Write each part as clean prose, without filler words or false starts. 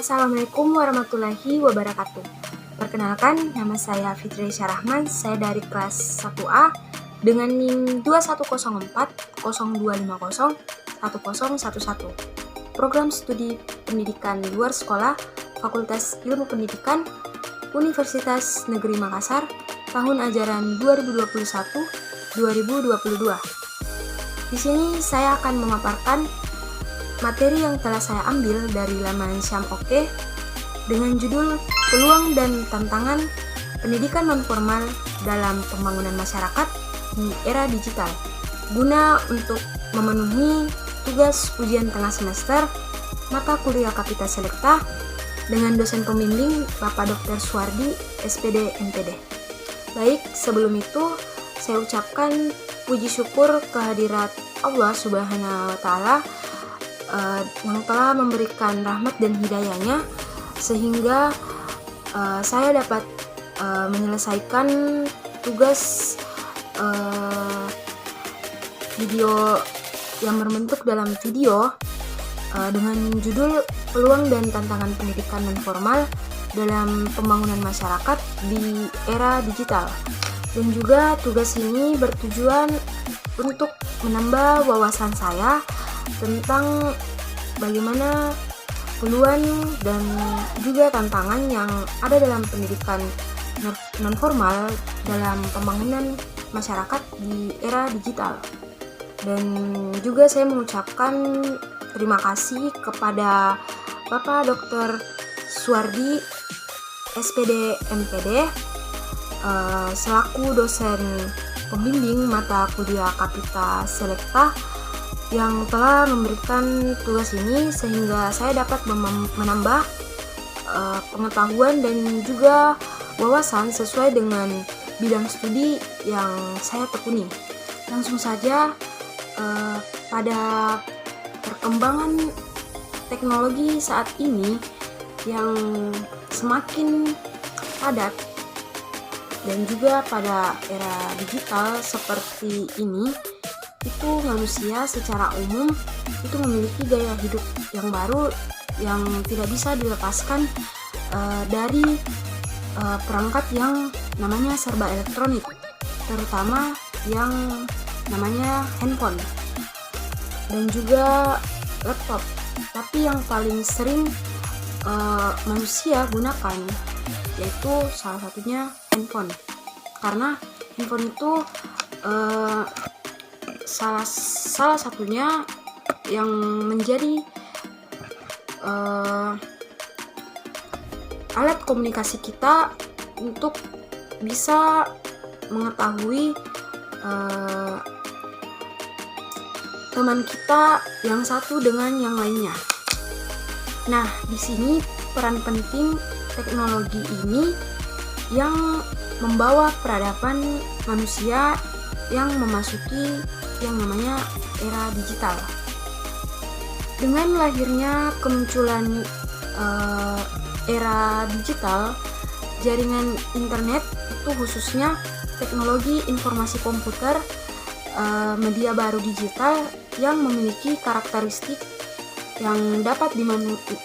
Assalamualaikum warahmatullahi wabarakatuh. Perkenalkan, nama saya Fitri Syarahman, saya dari kelas 1A dengan NIM 210402501011. Program studi pendidikan luar sekolah, Fakultas Ilmu Pendidikan, Universitas Negeri Makassar, tahun ajaran 2021-2022. Di sini saya akan memaparkan materi yang telah saya ambil dari laman Syam Oke dengan judul Peluang dan Tantangan Pendidikan Nonformal dalam Pembangunan Masyarakat di Era Digital, guna untuk memenuhi tugas ujian tengah semester mata kuliah Kapita Selekta dengan dosen pembimbing Bapak Dr. Suwardi, SPD MPD. Baik, sebelum itu saya ucapkan puji syukur kehadirat Allah Subhanahu wa Ta'ala yang telah memberikan rahmat dan hidayahnya sehingga saya dapat menyelesaikan tugas video yang berbentuk dalam video dengan judul Peluang dan Tantangan Pendidikan Nonformal dalam Pembangunan Masyarakat di Era Digital. Dan juga tugas ini bertujuan untuk menambah wawasan saya tentang bagaimana peluang dan juga tantangan yang ada dalam pendidikan nonformal dalam pembangunan masyarakat di era digital. Dan juga saya mengucapkan terima kasih kepada Bapak Dr. Suwardi, SPD MPD, selaku dosen pembimbing mata kuliah Kapita Selekta yang telah memberikan tugas ini sehingga saya dapat menambah pengetahuan dan juga wawasan sesuai dengan bidang studi yang saya tekuni. Langsung saja, pada perkembangan teknologi saat ini yang semakin padat dan juga pada era digital seperti ini, itu manusia secara umum itu memiliki gaya hidup yang baru yang tidak bisa dilepaskan dari perangkat yang namanya serba elektronik, terutama yang namanya handphone dan juga laptop. Tapi yang paling sering manusia gunakan yaitu salah satunya handphone, karena handphone itu salah satunya yang menjadi alat komunikasi kita untuk bisa mengetahui teman kita yang satu dengan yang lainnya. Nah, di sini peran penting teknologi ini yang membawa peradaban manusia yang memasuki yang namanya era digital. Dengan lahirnya kemunculan era digital, jaringan internet itu khususnya teknologi informasi komputer, media baru digital yang memiliki karakteristik yang dapat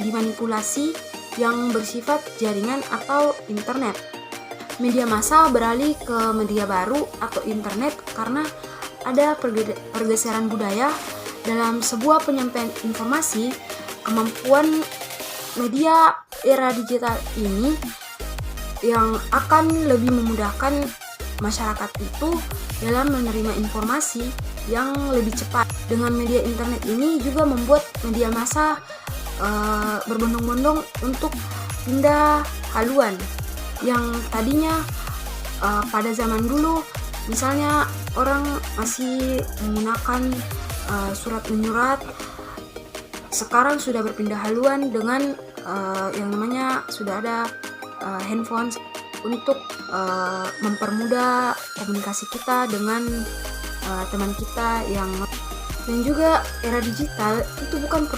dimanipulasi yang bersifat jaringan atau internet. Media massa beralih ke media baru atau internet karena ada pergeseran budaya dalam sebuah penyampaian informasi. Kemampuan media era digital ini yang akan lebih memudahkan masyarakat itu dalam menerima informasi yang lebih cepat. Dengan media internet ini juga membuat media massa berbondong-bondong untuk pindah haluan yang tadinya pada zaman dulu misalnya orang masih menggunakan surat menyurat, sekarang sudah berpindah haluan dengan yang namanya sudah ada handphone untuk mempermudah komunikasi kita dengan teman kita yang. Dan juga era digital itu bukan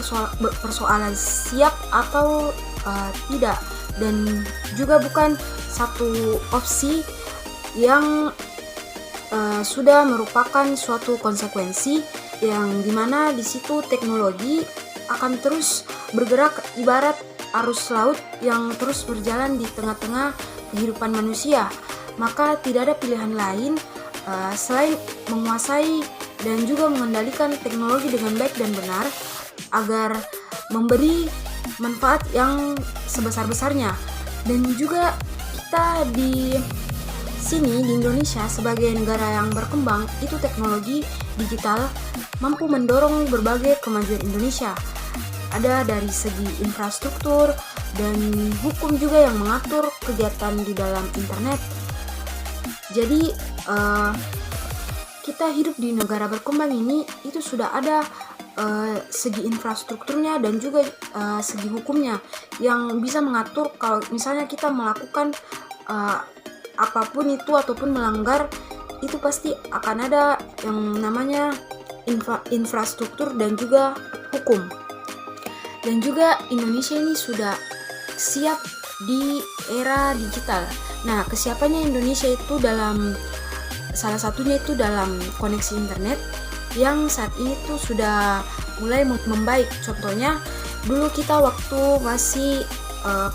persoalan siap atau tidak, dan juga bukan satu opsi yang sudah merupakan suatu konsekuensi yang dimana di situ teknologi akan terus bergerak ibarat arus laut yang terus berjalan di tengah-tengah kehidupan manusia. Maka tidak ada pilihan lain selain menguasai dan juga mengendalikan teknologi dengan baik dan benar agar memberi manfaat yang sebesar-besarnya. Dan juga kita di sini di Indonesia sebagai negara yang berkembang, itu teknologi digital mampu mendorong berbagai kemajuan Indonesia. Ada dari segi infrastruktur dan hukum juga yang mengatur kegiatan di dalam internet. Jadi kita hidup di negara berkembang ini itu sudah ada segi infrastrukturnya dan juga segi hukumnya yang bisa mengatur kalau misalnya kita melakukan apapun itu ataupun melanggar, itu pasti akan ada yang namanya infrastruktur dan juga hukum. Dan juga Indonesia ini sudah siap di era digital. Nah, kesiapannya Indonesia itu salah satunya itu dalam koneksi internet yang saat ini tuh sudah mulai membaik. Contohnya dulu kita waktu masih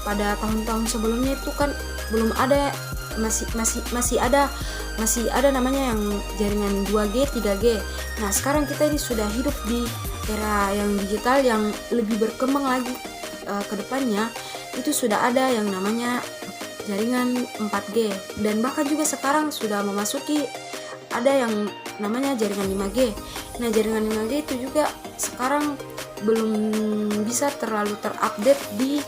pada tahun-tahun sebelumnya itu kan belum ada, masih ada namanya yang jaringan 2G, 3G. Nah, sekarang kita ini sudah hidup di era yang digital yang lebih berkembang lagi ke depannya. Itu sudah ada yang namanya jaringan 4G, dan bahkan juga sekarang sudah memasuki ada yang namanya jaringan 5G. Nah, jaringan 5G itu juga sekarang belum bisa terlalu terupdate di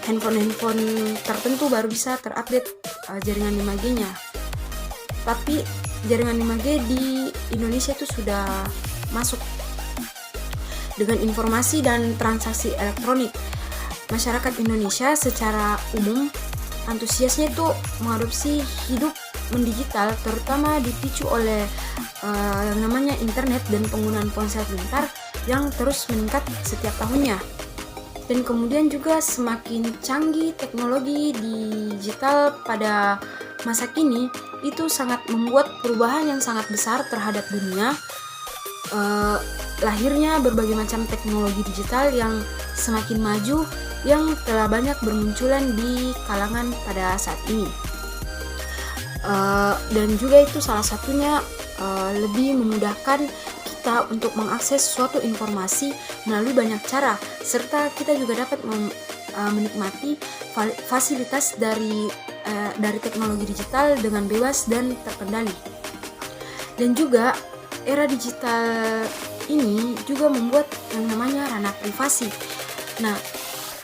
handphone tertentu, baru bisa terupdate jaringan 5G-nya. Tapi jaringan 5G di Indonesia itu sudah masuk dengan informasi dan transaksi elektronik. Masyarakat Indonesia secara umum antusiasnya itu mengadopsi hidup mendigital, terutama dipicu oleh yang namanya internet dan penggunaan ponsel pintar yang terus meningkat setiap tahunnya. Dan kemudian juga semakin canggih teknologi digital pada masa kini itu sangat membuat perubahan yang sangat besar terhadap dunia. Lahirnya berbagai macam teknologi digital yang semakin maju yang telah banyak bermunculan di kalangan pada saat ini. Dan juga itu salah satunya lebih memudahkan kita untuk mengakses suatu informasi melalui banyak cara, serta kita juga dapat menikmati fasilitas dari teknologi digital dengan bebas dan terkendali. Dan juga era digital ini juga membuat yang namanya ranah privasi. Nah,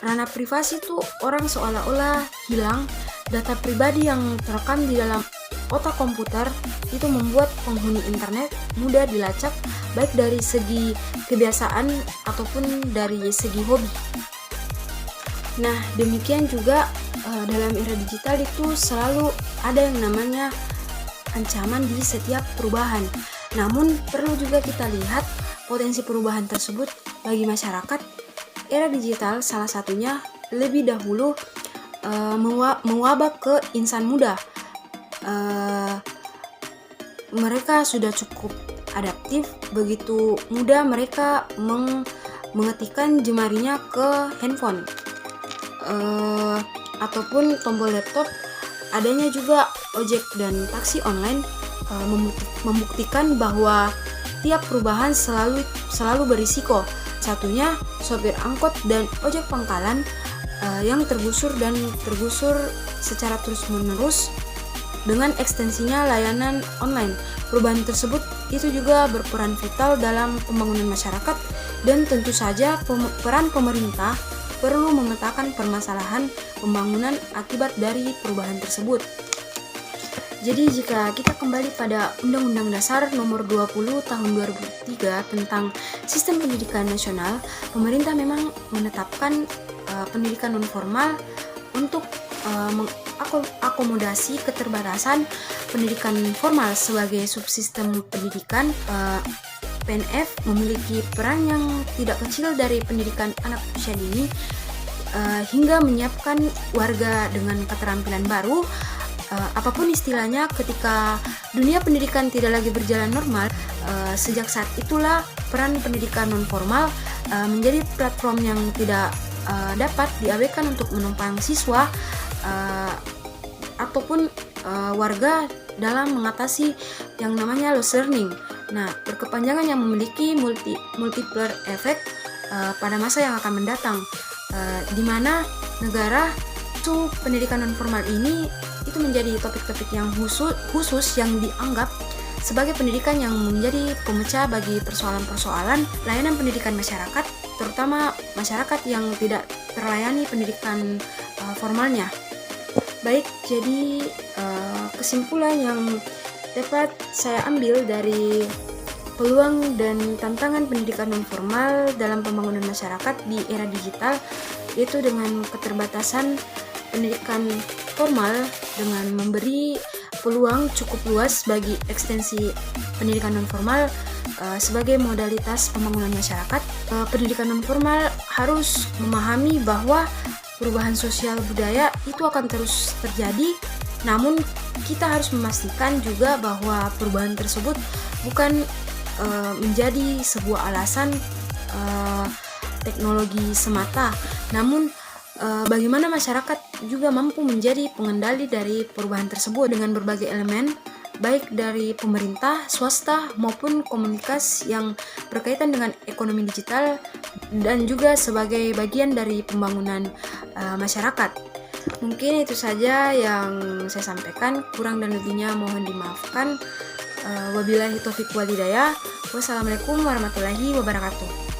ranah privasi itu orang seolah-olah hilang. Data pribadi yang terekam di dalam otak komputer itu membuat penghuni internet mudah dilacak, baik dari segi kebiasaan ataupun dari segi hobi. Nah, demikian juga dalam era digital itu selalu ada yang namanya ancaman di setiap perubahan. Namun perlu juga kita lihat potensi perubahan tersebut bagi masyarakat. Era digital salah satunya lebih dahulu mewabah ke insan muda. Mereka sudah cukup adaptif, begitu mudah mereka mengetikkan jemarinya ke handphone ataupun tombol laptop. Adanya juga ojek dan taksi online membuktikan bahwa tiap perubahan selalu berisiko. Satunya sopir angkot dan ojek pangkalan yang tergusur secara terus-menerus dengan ekstensinya layanan online. Perubahan tersebut itu juga berperan vital dalam pembangunan masyarakat, dan tentu saja peran pemerintah perlu memetakan permasalahan pembangunan akibat dari perubahan tersebut. Jadi jika kita kembali pada Undang-Undang Dasar Nomor 20 Tahun 2003 tentang Sistem Pendidikan Nasional, pemerintah memang menetapkan pendidikan non formal untuk mengakomodasi keterbatasan pendidikan formal sebagai subsistem pendidikan. PNF memiliki peran yang tidak kecil dari pendidikan anak usia dini hingga menyiapkan warga dengan keterampilan baru. Apapun istilahnya, ketika dunia pendidikan tidak lagi berjalan normal, sejak saat itulah peran pendidikan non formal menjadi platform yang tidak dapat diabaikan untuk menopang siswa ataupun warga dalam mengatasi yang namanya loss learning. Nah, berkepanjangan yang memiliki multiplier effect pada masa yang akan mendatang, di mana negara itu pendidikan non formal ini itu menjadi topik-topik yang khusus yang dianggap sebagai pendidikan yang menjadi pemecah bagi persoalan-persoalan layanan pendidikan masyarakat, terutama masyarakat yang tidak terlayani pendidikan formalnya. Baik, jadi kesimpulan yang dapat saya ambil dari peluang dan tantangan pendidikan non formal dalam pembangunan masyarakat di era digital, yaitu dengan keterbatasan pendidikan formal dengan memberi peluang cukup luas bagi ekstensi pendidikan non formal sebagai modalitas pembangunan masyarakat. Pendidikan non formal harus memahami bahwa perubahan sosial budaya itu akan terus terjadi, namun kita harus memastikan juga bahwa perubahan tersebut bukan menjadi sebuah alasan teknologi semata, namun bagaimana masyarakat juga mampu menjadi pengendali dari perubahan tersebut dengan berbagai elemen, baik dari pemerintah, swasta, maupun komunitas yang berkaitan dengan ekonomi digital, dan juga sebagai bagian dari pembangunan masyarakat. Mungkin itu saja yang saya sampaikan, kurang dan lebihnya mohon dimaafkan. Wabillahi taufiq wal hidayah. Wassalamualaikum warahmatullahi wabarakatuh.